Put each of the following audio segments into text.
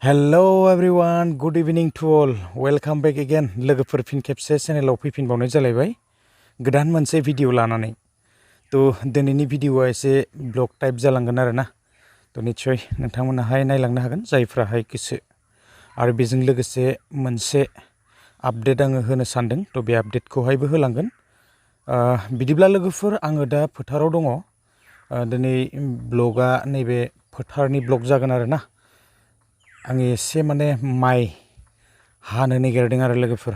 Hello everyone, good evening to all. Welcome back again. लोगोफोर फिन खेबसे चेनेलाव फैफिनबावनाय जालायबाय गोदान मोनसे भिडिअ लानानै। दिनैनि भिडिअआ एसे ब्लग टाइप जालांगोन आरोना। निश्चय नोंथांमोनाहाय नायलांनो हागोन जायफ्राहाय गोसो। आरो बेजों लोगोसे मोनसे आपडेट आङो होनो सानदों। बे आपडेटखौहायबो होलांगोन। बिदिब्ला लोगोफोर आङो दा फोथाराव दङ। दिनै ब्लगआ नैबे फोथारनि ब्लग जागोन आरोना। आं एसे माने माइ हानो नागिरदों आरो लोगोफोर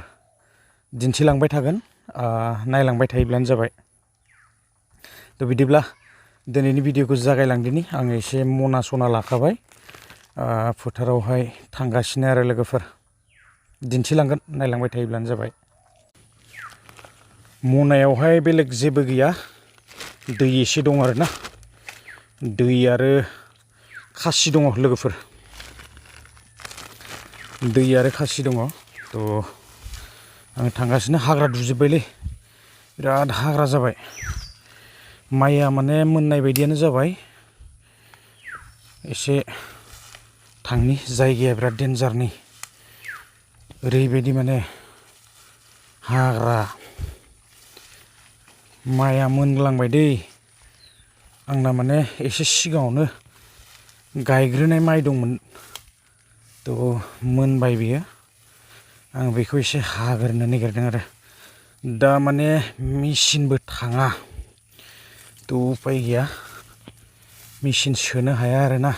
दिन्थिलांबाय थागोन नायलांबाय थायोब्लानो जाबाय। बिदिब्ला दिनैनि भिडिअखौ जागायलांदिनि। आं एसे मना सना लाखाबाय फोथारावहाय थांगासिनो आरो लोगोफोर दिन्थिलांगोन नायलांबाय थायोब्लानो जाबाय। मनायावहाय बेलेग जेबो गैया, दै एसे दं आरोना। दै आरो खासि दङ लोगोफोर। दै आरो खासि दङ। आं थांगासिनो। हाग्रा दुजोब्बायलै, बिराद हाग्रा जाबाय। माइया माने मोननाय बायदियानो जाबाय। एसे थांनि, जायगाया बिराद डेन्जारनि। ओरैबायदि माने हाग्रा। माइया मोनलांबाय दै। आंना माने एसे सिगाङावनो गायग्रोनाय माइ दंमोन। मोनबाय बियो। आं बेखौ एसे हाग्रोनो नागिरदों आरो। दा माने मेचिनबो थाङा। उपाय गैया, मेचिन सोनो हाया आरोना।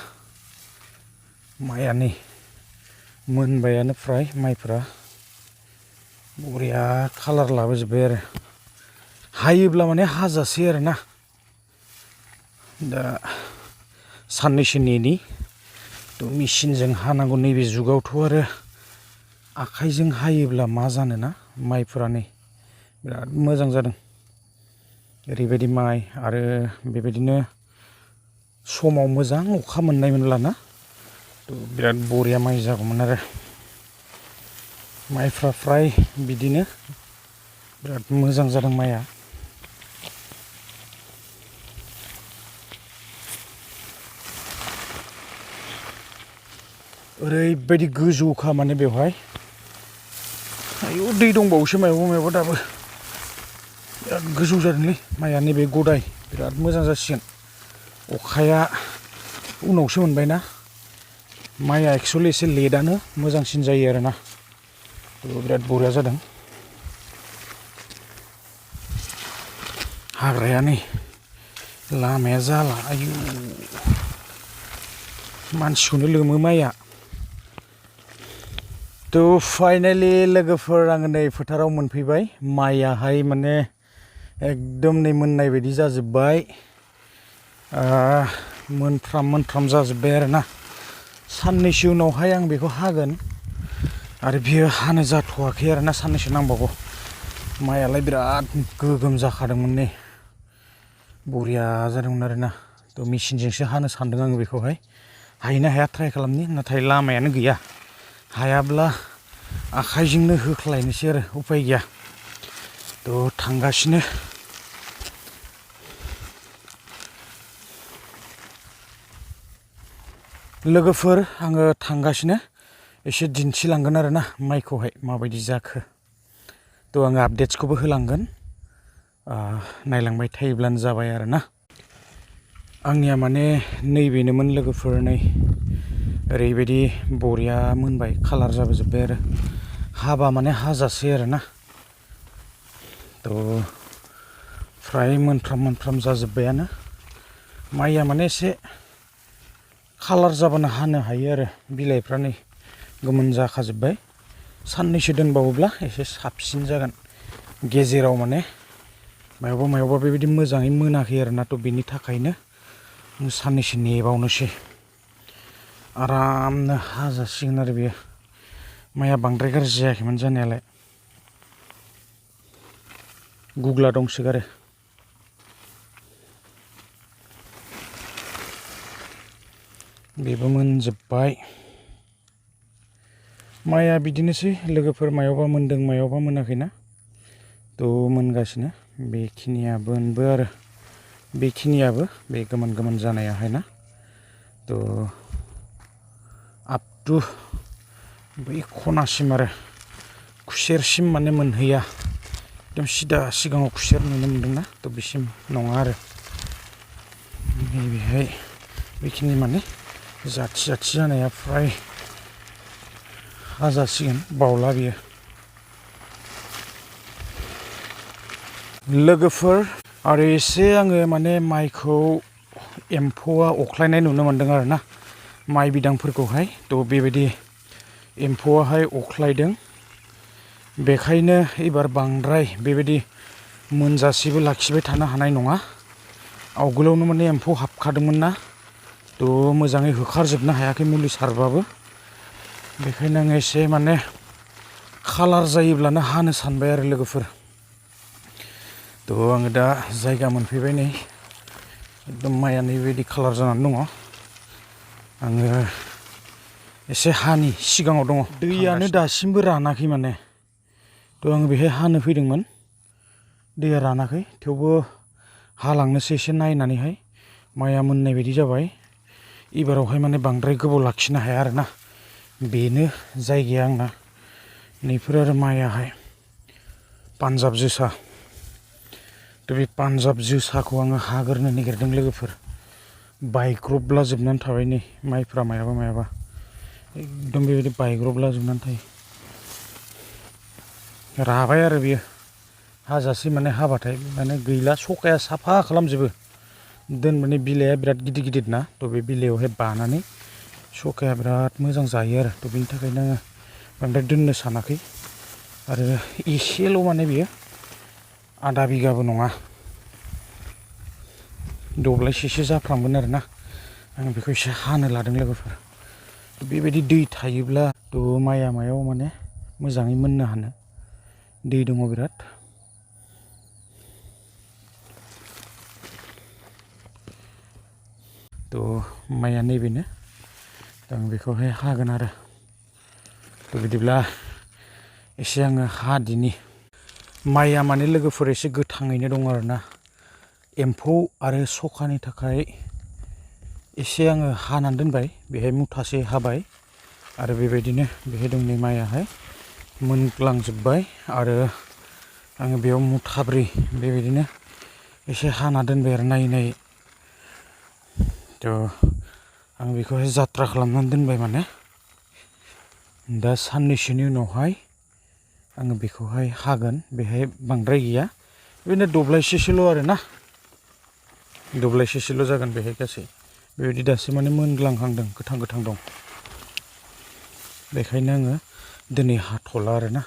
माइया नै मोनबायानो फ्राय माइफ्रा। बरिया कालार लाबोजोब्बाय आरो। हायोब्ला माने हाजासै आरोना। दा साननैसो नेनि। मेचिनजों हानांगौ। नैबे जुगावथ' आरो आखाइजों हायोब्ला मा जानोना। माइफोरा नै बिराद मोजां जादों। ओरैबायदि माइ आरो बेबायदिनो समाव मोजां अखा मोननायमोनब्लाना बिराद बरिया माइ जागौमोन आरो। माइफ्रा फ्राय बिदिनो बिराद मोजां जादों माइया। ओरैबायदि गोजौखा माने बेवहाय। आयौ दै दंबावोसो मायावबा दाबो। बिराद गोजौ जादोंलै माइया। नैबे गदाय बिराद मोजां जासिगोन। अखाया उनावसो मोनबायना। माइया एक्सुवेलि एसे लेटआनो मोजांसिन जायो आरोना। बिराद बरिया जादों। हाग्राया नै लामाया जाला। आयु मानसिखौनो लोमो माइया। फाइनालि लोगोफोर आङो नै फोथाराव मोनफैबाय। माइयाहाय माने एकदम नै मोननाय बायदि जाजोब्बाय। मोनफ्राम जाजोब्बाय आरोना। साननैसो उनावहाय आं बेखौ हागोन। आरो बियो हानो जाथ'वाखै आरोना, साननैसो नांबावगौ। माइयालाय बिराद गोगोम जाखादोंमोन नै। बरिया जादोंमोन आरोना। मेचिनजोंसो हानो सानदों आङो बेखौहाय। हायोना हाया ट्राइ खालामनि। नाथाय लामायानो गैया। हायाब्ला आखाइजोंनो होख्लायनोसै आरो, उपाय गैया। थांगासिनो। लोगोफोर आङो थांगासिनो। एसे दिन्थिलांगोन आरोना माइखौहाय माबायदि जाखो। आङो आपडेट्सखौबो होलांगोन। नायलांबाय थायोब्लानो जाबाय आरोना। आंनिया माने नैबेनोमोन लोगोफोर। नै ओरैबायदि बरिया मोनबाय, कालार जाबोजोब्बाय आरो। हाबा माने हाजासै आरोना। फ्राय मोनफ्राम जाजोब्बायानो। माइया माने एसे कालार जाबानो हानो हायो आरो। बिलाइफ्रा नै गोमोन जाखाजोब्बाय। साननैसो दोनबावोब्ला एसे साबसिन जागोन। गेजेराव माने मायावबा बेबायदि मोजाङै मोनाखै आरोना। बेनि थाखायनो साननैसो नेबावनोसै। आरामनो हाजासिगोन आरो बेयो। माइया बांद्राय गाज्रि जायाखैमोन जानायालाय। गुग्ला दंसोगारो। बेबो मोनजोब्बाय। माइया बिदिनोसै लोगोफोर। मायावबा मोनदों मायावबा मोनाखैना। मोनगासिनो। बेखिनियाबो आरो बेखिनियाबो बे गोमोन जानायाहाय ना। टु बै खनासिम आरो खुसेरसिम माने मोनहैया एकदम सिदा सिगाङाव खुसेर नुनो मोनदोंना थ' बिसिम नङा आरो नैबेहाय बेखिनि माने जाथि जानाया फ्राय हाजासिगोन बावला बियो लोगोफोर आरो एसे आङो माने माइखौ एम्फौआ अख्लायनाय नुनो मोनदों आरो ना माइ बिदांफोरखौहाय थ' बेबायदि एम्फौआहाय अख्लायदों बेखायनो एबार बांद्राय बेबायदि मोनजासेबो लाखिबाय थानो हानाय नङा आवगोलावनो माने एम्फौ हाबखादोंमोन ना थ' मोजाङै होखारजोबनो हायाखै मुलि सारबाबो बेखायनो आङो एसे माने खालार जायोब्लानो हानो सानबाय आरो लोगोफोर थ' आङो दा जायगा मोनफैबाय नै एकदम माइआ नैबायदि खालार जानानै दङ आङो एसे हानि सिगाङाव दङ दैयानो दासिमबो रानाखै माने थ' आङो बेहाय हानो फैदोंमोन दैया रानाखै थेवबो हालांनोसै एसे नायनानैहाय माइआ मोननाय बायदि जाबाय एबारावहाय माने बांद्राय गोबाव लाखिनो हाया आरोना बेनो जायगाया आंना नैफोर आरो माइआहाय पान्जाब जोसा थ' बे पान्जाब जोसाखौ आङो हाग्रोनो नागिरदों लोगोफोर बायग्रबला जोबनानै थाबाय नै माइफ्रा मायाबा एकदम बेबायदि बायग्रबला जोबनानै थायो राबाय आरो बियो हाजासे माने हाबाथाय माने गैला सखाया साफा खालामजोबो दोनबाने बिलाइया बिराद गिदिर ना थ' बे बिलाइयावहाय बानानै सखाया बिराद मोजां जायो आरो थ' बेनि थाखायनो आङो बांद्राय दोननो सानाखै आरो एसेल' माने बियो आधा बिगाबो नङा दब्लायसेसो जाफ्रामगोन आरो ना आं बेखौ एसे हानो लादों लोगोफोर बेबायदि दै थायोब्ला थ' माइआ मायाव माने मोजाङै मोननो हानो दै दङ बिराद थ' माइआ नैबेनो आं बेखौहाय हागोन आरो थ' बिदिब्ला एसे आङो हादिनि माइआ माने लोगोफोर एसे गोथाङैनो दङ आरोना एम्फौ आरो सखानि थाखाय एसे आङो हानानै दोनबाय बेहाय मुथासे हाबाय आरो बेबायदिनो बेहाय दं नै माइआहाय मोनग्लांजोब्बाय आरो आङो बेयाव मुथाब्रै बेबायदिनो एसे हाना दोनबाय आरो नायै थ' आं बेखौहाय जात्रा खालामनानै दोनबाय माने दा साननैसोनि उनावहाय आङो बेखौहाय हागोन बेहाय बांद्राय गैया बिदिनो दब्लायसेसोल' आरोना दब्लायसेसोल' जागोन बेहाय गासै बेबायदि दासो माने मोनग्लांहांदों गोथां दं बेखायनो आङो दिनै हाथ'ला आरोना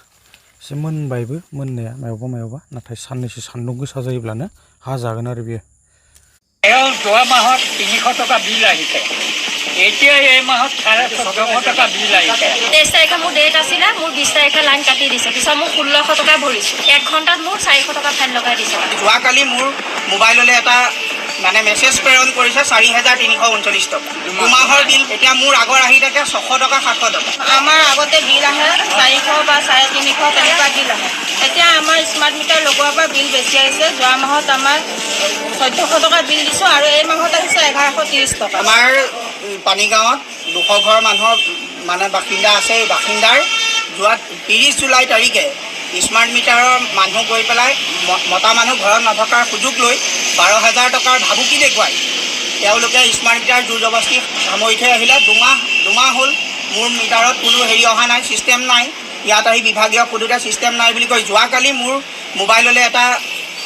एसे मोनबायबो मोननाया मायावबा नाथाय साननैसो सान्दुं गोसा जायोब्लानो हाजागोन आरो बेयो যোৱা মাহত 300 টকা বিল আহিছে এতিয়া এই মাহত 1400 টকা বিল আহিছে 23 তাৰিখে মোৰ ডেট আছিলে মোৰ 20 তাৰিখে লাইন কাটি দিছে পিছত মোক 1600 টকা ভৰিছো 1 ঘণ্টাত মোৰ 400 টকা ফাইন লগাই দিছে যোৱাকালি মোৰ মোবাইললৈ এটা মানে মেছেজ প্ৰেৰণ কৰিছে 4339 টকা দুমাহৰ বিল এতিয়া মোৰ আগৰ আহি থাকে 600 টকা 700 টকা আমাৰ আগতে বিল আহে 400 বা 350 তেনেকুৱা বিল আহে এতিয়া আমাৰ স্মাৰ্ট মিটাৰ লগোৱাৰ পৰা বিল বেছি আহিছে যোৱা মাহত আমাৰ 1400 টকা বিল দিছো আৰু এই মাহত আহিছে 1130 টকা আমাৰ পানীগাঁৱত 200 ঘৰ মানুহৰ মানে বাসিন্দা আছে বাসিন্দাৰ যোৱা 30 জুলাই তাৰিখে স্মাৰ্ট মিটাৰৰ মানুহ গৈ পেলাই মতা মানুহ ঘৰত নথকাৰ সুযোগ লৈ 12000 টকাৰ ভাবুকি দেখুৱাই তেওঁলোকে স্মাৰ্ট মিটাৰ জোৰ জবস্তি সামৰি থৈ আহিলে দুমাহ হ'ল মোৰ মিটাৰত কোনো হেৰি অহা নাই চিষ্টেম নাই ইয়াত আহি বিভাগীয় সুধোতে চিষ্টেম নাই বুলি কৈ যোৱাকালি মোৰ মোবাইললৈ এটা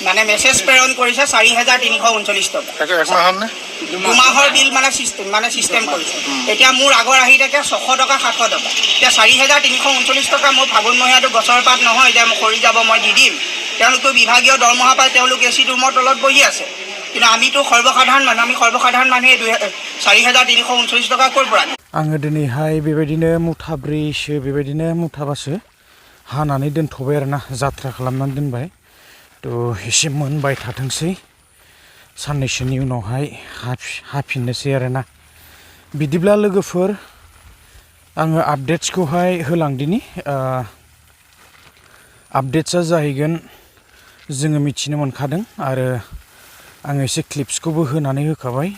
মানে মেছেজ প্ৰেৰণ কৰিছে 4339 টকা দুমাহৰ বিল মানে চিষ্টেম কৰিছে এতিয়া মোৰ আগৰ আহি থাকে 600 টকা 700 টকা এতিয়া 4339 টকা মোৰ ফাগুন মহীয়াটো গছৰ পাত নহয় এতিয়া মই কৰি যাব মই দি দিম তেওঁলোকে বিভাগীয় দৰমহা পাই তেওঁলোক এচি ৰুমৰ তলত বহি আছে কিন্তু আমিতো সৰ্বসাধাৰণ মানুহ আমি সৰ্বসাধাৰণ মানুহে 4339 টকা ক'ৰ পৰা आङो दिनैहाय बेबायदिनो मुथाब्रैसो बेबायदिनो मुथाबासो हानानै दोनथ'बाय आरोना जात्रा खालामनानै दोनबाय थ' एसे मोनबाय थाथोंसै साननैसोनि उनावहाय हाफिननोसै आरोना बिदिब्ला लोगोफोर आङो आपडेट्सखौहाय होलांदिनि आपडेट्सआ जाहैगोन जोङो मिथिनो मोनखादों आरो आङो एसे क्लिप्सखौबो होनानै होखाबाय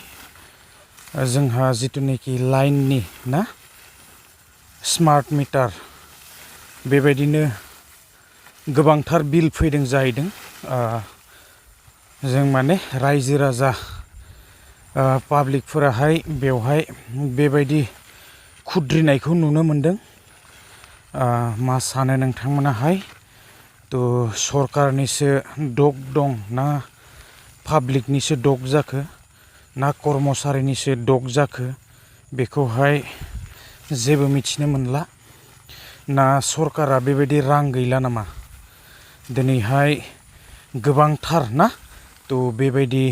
जोंहा जितुनेखि लाइननि ना स्मार्ट मिटार बेबायदिनो गोबांथार बिल फैदों जाहैदों जों माने रायजो राजा पाब्लिकफोराहाय बेवहाय बेबायदि खुद्रिनायखौ नुनो मोनदों मा सानो नोंथांमोनाहाय थ' सरकारनिसो दग दं ना पाब्लिकनिसो दग जाखो ना कर्मचारिनिसो दग जाखो बेखौहाय जेबो मिथिनो मोनला ना सरकारा बेबायदि रां गैला नामा दिनैहाय गोबांथार ना थ' बेबायदि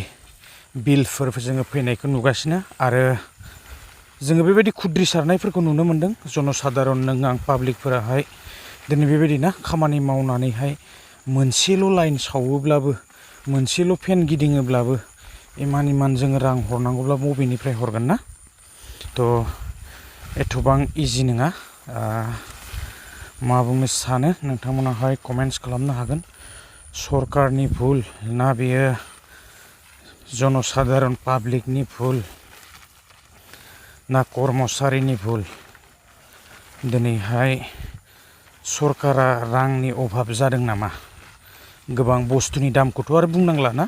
बिलफोर जोङो फैनायखौ नुगासिनो आरो जोङो बेबायदि खुद्रिसारनायफोरखौ नुनो मोनदों जनसाधारन नों आं पाब्लिकफोराहाय दिनै बेबायदि ना खामानि मावनानैहाय मोनसेल' लाइन सावोब्लाबो मोनसेल' फेन गिदिङोब्लाबो इमान जोङो रां हरनांगौब्ला बबेनिफ्राय हरगोन ना थ' एथबां इजि नङा मा बुंनो सानो नोंथांमोनाहाय कमेन्ट्स खालामनो हागोन सरकारनि भुल ना बेयो जनसाधारन पाब्लिकनि भुल ना कर्मचारिनि भुल दिनैहाय सरकारा रांनि अभाब जादों नामा गोबां बुस्थुनि दामखौथ' आरो बुंनांला ना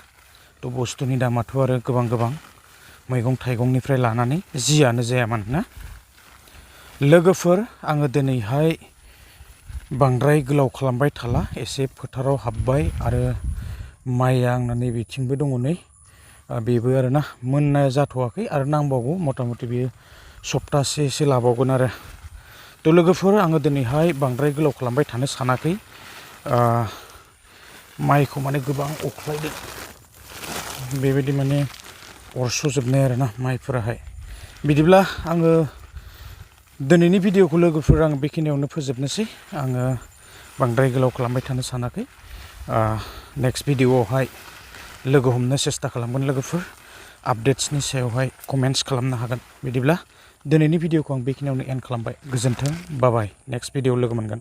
थ' बुस्थुनि दामाथ' आरो गोबां मैगं थाइगंनिफ्राय लानानै जियानो जायामोन ना लोगोफोर आङो दिनैहाय बांद्राय गोलाव खालामबाय थाला एसे फोथाराव हाबबाय आरो माइया आंना नैबेथिंबो दङ नै बेबो आरोना मोननाय जाथ'वाखै आरो नांबावगौ मथा मथि बेयो सप्तासेसो लाबावगोन आरो थ' लोगोफोर आङो दिनैहाय बांद्राय गोलाव खालामबाय थानो सानाखै माइखौ माने गोबां अख्लायदों बेबायदि माने अरस'जोबनाय आरोना माइफोराहाय बिदिब्ला आङो दिनैनि भिडिअखौ लोगोफोर आं बेखिनियावनो फोजोबनोसै आङो बांद्राय गोलाव खालामबाय थानो सानाखै नेक्स्ट भिडिअआवहाय लोगो हमनो सेस्था खालामगोन लोगोफोर आपडेट्सनि सायावहाय कमेन्ट्स खालामनो हागोन बिदिब्ला दिनैनि भिडिअखौ आं बेखिनियावनो एन्ड खालामबाय गोजोन्थों बाय नेक्स्ट भिडिअआव लोगो मोनगोन